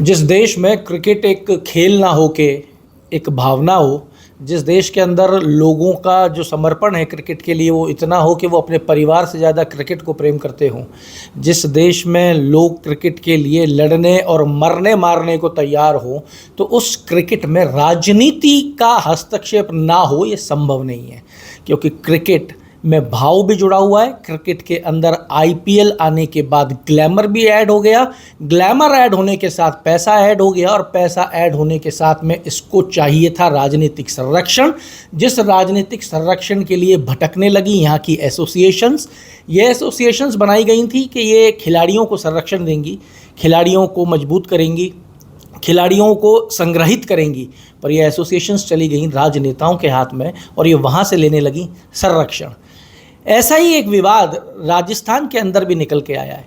जिस देश में क्रिकेट एक खेल ना हो के एक भावना हो, जिस देश के अंदर लोगों का जो समर्पण है क्रिकेट के लिए वो इतना हो कि वो अपने परिवार से ज़्यादा क्रिकेट को प्रेम करते हों, जिस देश में लोग क्रिकेट के लिए लड़ने और मरने मारने को तैयार हों, तो उस क्रिकेट में राजनीति का हस्तक्षेप ना हो ये संभव नहीं है। क्योंकि क्रिकेट में भाव भी जुड़ा हुआ है। क्रिकेट के अंदर आईपीएल आने के बाद ग्लैमर भी ऐड हो गया, ग्लैमर ऐड होने के साथ पैसा ऐड हो गया और पैसा ऐड होने के साथ में इसको चाहिए था राजनीतिक संरक्षण, जिस राजनीतिक संरक्षण के लिए भटकने लगी यहाँ की एसोसिएशंस। ये एसोसिएशंस बनाई गई थी कि ये खिलाड़ियों को संरक्षण देंगी, खिलाड़ियों को मजबूत करेंगी, खिलाड़ियों को संग्रहित करेंगी, पर ये एसोसिएशंस चली गई राजनेताओं के हाथ में और ये वहाँ से लेने लगी संरक्षण। ऐसा ही एक विवाद राजस्थान के अंदर भी निकल के आया है।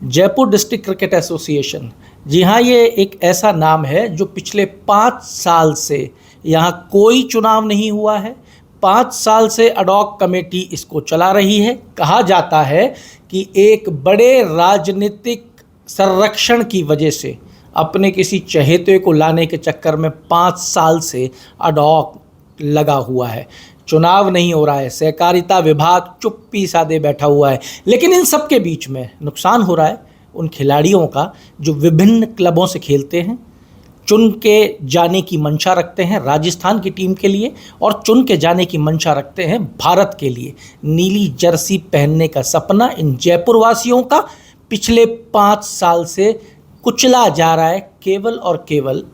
जयपुर डिस्ट्रिक्ट क्रिकेट एसोसिएशन, जी हाँ, ये एक ऐसा नाम है जो पिछले 5 साल से यहाँ कोई चुनाव नहीं हुआ है। 5 साल से अडॉक कमेटी इसको चला रही है। कहा जाता है कि एक बड़े राजनीतिक संरक्षण की वजह से अपने किसी चहेते को लाने के चक्कर में 5 साल से अडॉक लगा हुआ है। चुनाव नहीं हो रहा है, सहकारिता विभाग चुप्पी साधे बैठा हुआ है। लेकिन इन सब के बीच में नुकसान हो रहा है उन खिलाड़ियों का जो विभिन्न क्लबों से खेलते हैं, चुन के जाने की मंशा रखते हैं राजस्थान की टीम के लिए और चुन के जाने की मंशा रखते हैं भारत के लिए। नीली जर्सी पहनने का सपना इन जयपुर वासियों का पिछले 5 साल से कुचला जा रहा है, केवल और केवल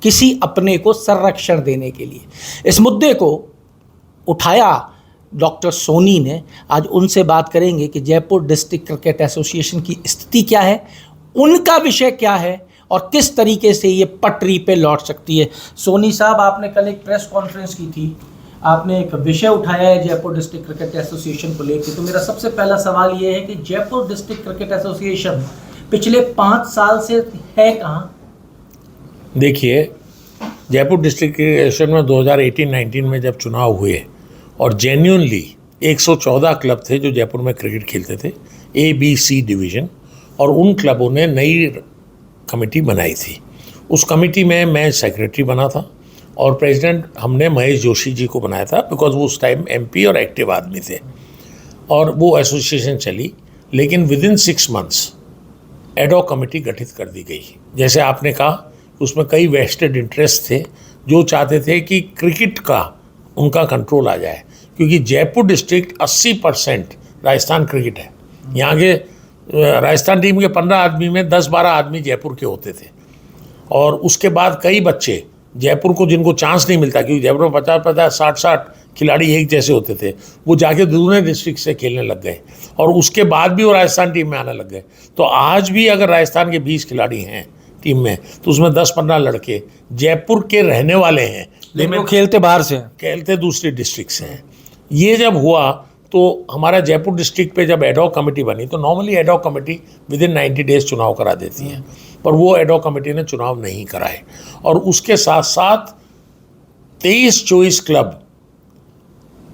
किसी अपने को संरक्षण देने के लिए। इस मुद्दे को उठाया डॉक्टर सोनी ने। आज उनसे बात करेंगे कि जयपुर डिस्ट्रिक्ट क्रिकेट एसोसिएशन की स्थिति क्या है, उनका विषय क्या है और किस तरीके से ये पटरी पे लौट सकती है। सोनी साहब, आपने कल एक प्रेस कॉन्फ्रेंस की थी, आपने एक विषय उठाया है जयपुर डिस्ट्रिक्ट क्रिकेट एसोसिएशन को लेकर। तो मेरा सबसे पहला सवाल ये है कि जयपुर डिस्ट्रिक्ट क्रिकेट एसोसिएशन पिछले 5 साल से है कहाँ? देखिए, जयपुर डिस्ट्रिक्ट एसोसिएशन में 2018-19 में जब चुनाव हुए और जेन्युइनली 114 क्लब थे जो जयपुर में क्रिकेट खेलते थे, ABC डिवीज़न, और उन क्लबों ने नई कमेटी बनाई थी। उस कमेटी में मैं सेक्रेटरी बना था और प्रेसिडेंट हमने महेश जोशी जी को बनाया था, बिकॉज वो उस टाइम MP और एक्टिव आदमी थे और वो एसोसिएशन चली। लेकिन विदिन 6 मंथ्स एडॉक कमेटी गठित कर दी गई। जैसे आपने कहा, उसमें कई वेस्टेड इंटरेस्ट थे जो चाहते थे कि क्रिकेट का उनका कंट्रोल आ जाए, क्योंकि जयपुर डिस्ट्रिक्ट 80% राजस्थान क्रिकेट है। यहाँ के राजस्थान टीम के 15 आदमी में 10-12 आदमी जयपुर के होते थे और उसके बाद कई बच्चे जयपुर को, जिनको चांस नहीं मिलता, क्योंकि जयपुर में 50-50, 60-60 खिलाड़ी एक जैसे होते थे, वो जाके दूसरे डिस्ट्रिक्ट से खेलने लग गए और उसके बाद भी वो राजस्थान टीम में आने लग गए। तो आज भी अगर राजस्थान के 20 खिलाड़ी हैं टीम में, तो उसमें 10-15 लड़के जयपुर के रहने वाले हैं, लेकिन वो खेलते बाहर से हैं, खेलते दूसरे डिस्ट्रिक्ट से हैं। ये जब हुआ तो हमारा जयपुर डिस्ट्रिक्ट पे जब एडॉक कमेटी बनी, तो normally ad hoc committee within 90 days चुनाव करा देती है, पर वो एडॉक कमेटी ने चुनाव नहीं कराए और उसके साथ साथ 23-24 क्लब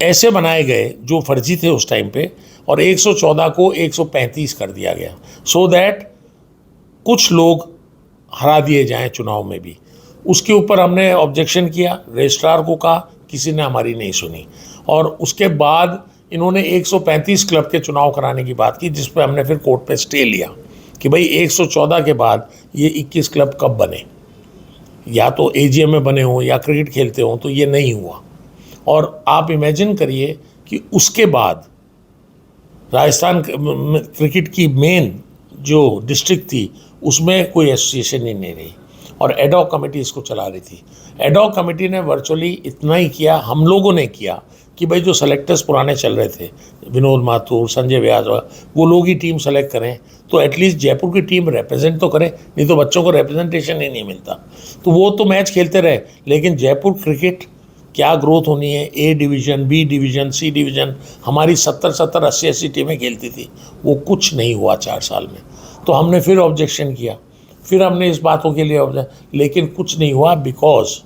ऐसे बनाए गए जो फर्जी थे उस टाइम पे और 114 को 135 कर दिया गया, सो दैट कुछ लोग हरा दिए जाएं चुनाव में भी। उसके ऊपर हमने ऑब्जेक्शन किया, रजिस्ट्रार को कहा, किसी ने हमारी नहीं सुनी और उसके बाद इन्होंने 135 क्लब के चुनाव कराने की बात की, जिस पर हमने फिर कोर्ट पे स्टे लिया कि भाई 114 के बाद ये 21 क्लब कब बने, या तो AGM में बने हों या क्रिकेट खेलते हों, तो ये नहीं हुआ। और आप इमेजिन करिए कि उसके बाद राजस्थान क्रिकेट की मेन जो डिस्ट्रिक्ट थी उसमें कोई एसोसिएशन ही नहीं रही और एडॉक कमेटी इसको चला रही थी। एडॉक कमेटी ने वर्चुअली इतना ही किया, हम लोगों ने किया कि भाई जो सेलेक्टर्स पुराने चल रहे थे, विनोद माथुर, संजय व्यास, वो लोग ही टीम सेलेक्ट करें तो एटलीस्ट जयपुर की टीम रिप्रेजेंट तो करें, नहीं तो बच्चों को रिप्रेजेंटेशन ही नहीं मिलता। तो वो तो मैच खेलते रहे, लेकिन जयपुर क्रिकेट क्या ग्रोथ होनी है, A division, B division, C division, हमारी 70-70, 80-80 टीमें खेलती थी, वो कुछ नहीं हुआ 4 साल में। तो हमने फिर ऑब्जेक्शन किया, फिर हमने इस बातों के लिए लेकिन कुछ नहीं हुआ, बिकॉज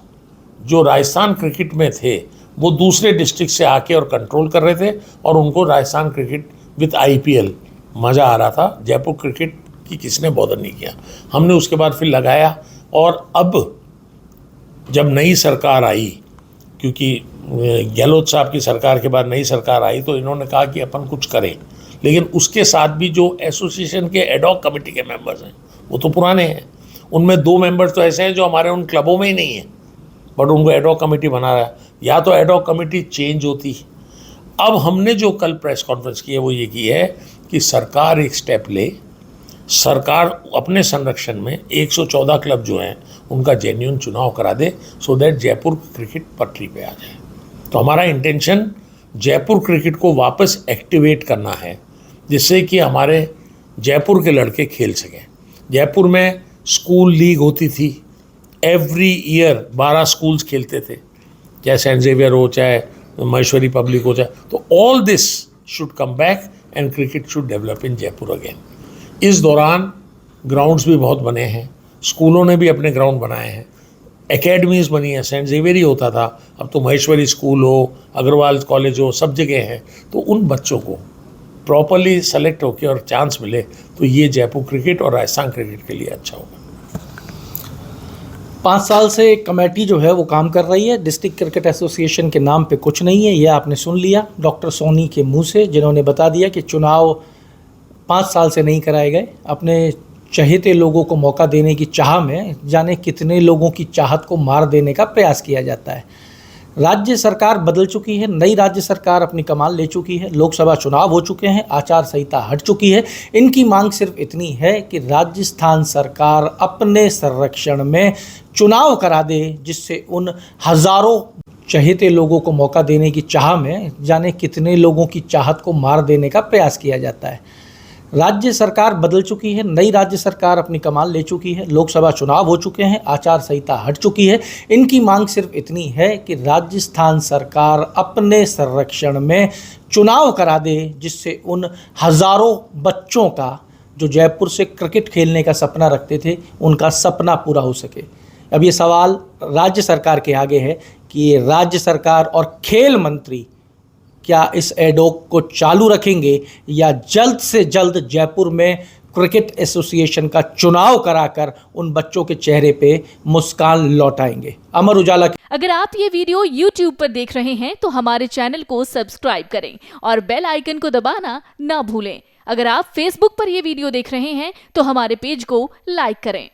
जो राजस्थान क्रिकेट में थे वो दूसरे डिस्ट्रिक्ट से आके और कंट्रोल कर रहे थे और उनको राजस्थान क्रिकेट विद IPL मज़ा आ रहा था। जयपुर क्रिकेट कि किसने बॉदर नहीं किया। हमने उसके बाद फिर लगाया और अब जब नई सरकार आई, क्योंकि गहलोत साहब की सरकार के बाद नई सरकार आई, तो इन्होंने कहा कि अपन कुछ करें, लेकिन उसके साथ भी जो एसोसिएशन के एडॉक कमेटी के मेंबर्स हैं वो तो पुराने हैं। उनमें 2 मेंबर्स तो ऐसे हैं जो हमारे उन क्लबों में ही नहीं है, बट उनको एडॉक कमेटी बना रहा है। या तो एडॉक कमेटी चेंज होती। अब हमने जो कल प्रेस कॉन्फ्रेंस की है वो ये की है कि सरकार एक स्टेप ले, सरकार अपने संरक्षण में 114 क्लब जो हैं उनका जेन्युइन चुनाव करा दे, सो दैट जयपुर क्रिकेट पटरी पे आ जाए। तो हमारा इंटेंशन जयपुर क्रिकेट को वापस एक्टिवेट करना है, जिससे कि हमारे जयपुर के लड़के खेल सकें। जयपुर में स्कूल लीग होती थी, एवरी ईयर 12 स्कूल्स खेलते थे, चाहे सेंट जेवियर हो, चाहे महेश्वरी पब्लिक हो, चाहे, तो all this should come back and cricket should develop in Jaipur again. इस दौरान ग्राउंड्स भी बहुत बने हैं, स्कूलों ने भी अपने ग्राउंड बनाए हैं, एकेडमीज़ बनी है। सेंट जेवियर ही होता था, अब तो महेश्वरी स्कूल हो, अग्रवाल कॉलेज हो, सब जगह हैं। तो उन बच्चों को प्रॉपरली सेलेक्ट होकर और चांस मिले तो ये जयपुर क्रिकेट और राजस्थान क्रिकेट के लिए अच्छा होगा। 5 साल से कमेटी जो है वो काम कर रही है, डिस्ट्रिक्ट क्रिकेट एसोसिएशन के नाम पे कुछ नहीं है। ये आपने सुन लिया डॉक्टर सोनी के मुंह से, जिन्होंने बता दिया कि चुनाव 5 साल से नहीं कराए गए। अपने चहेते लोगों को मौका देने की चाह में जाने कितने लोगों की चाहत को मार देने का प्रयास किया जाता है। राज्य सरकार बदल चुकी है, नई राज्य सरकार अपनी कमान ले चुकी है, लोकसभा चुनाव हो चुके हैं, आचार संहिता हट चुकी है। इनकी मांग सिर्फ इतनी है कि राजस्थान सरकार अपने संरक्षण में चुनाव करा दे, जिससे उन हजारों चहेते लोगों को मौका देने की चाह में जाने कितने लोगों की चाहत को मार देने का प्रयास किया जाता है। राज्य सरकार बदल चुकी है, नई राज्य सरकार अपनी कमान ले चुकी है, लोकसभा चुनाव हो चुके हैं, आचार संहिता हट चुकी है। इनकी मांग सिर्फ इतनी है कि राजस्थान सरकार अपने संरक्षण में चुनाव करा दे, जिससे उन हजारों बच्चों का जो जयपुर से क्रिकेट खेलने का सपना रखते थे, उनका सपना पूरा हो सके। अब ये सवाल राज्य सरकार के आगे है कि ये राज्य सरकार और खेल मंत्री क्या इस एडॉक को चालू रखेंगे या जल्द से जल्द जयपुर में क्रिकेट एसोसिएशन का चुनाव कराकर उन बच्चों के चेहरे पे मुस्कान लौटाएंगे। अमर उजाला। अगर आप ये वीडियो YouTube पर देख रहे हैं तो हमारे चैनल को सब्सक्राइब करें और बेल आइकन को दबाना ना भूलें। अगर आप Facebook पर ये वीडियो देख रहे हैं तो हमारे पेज को लाइक करें।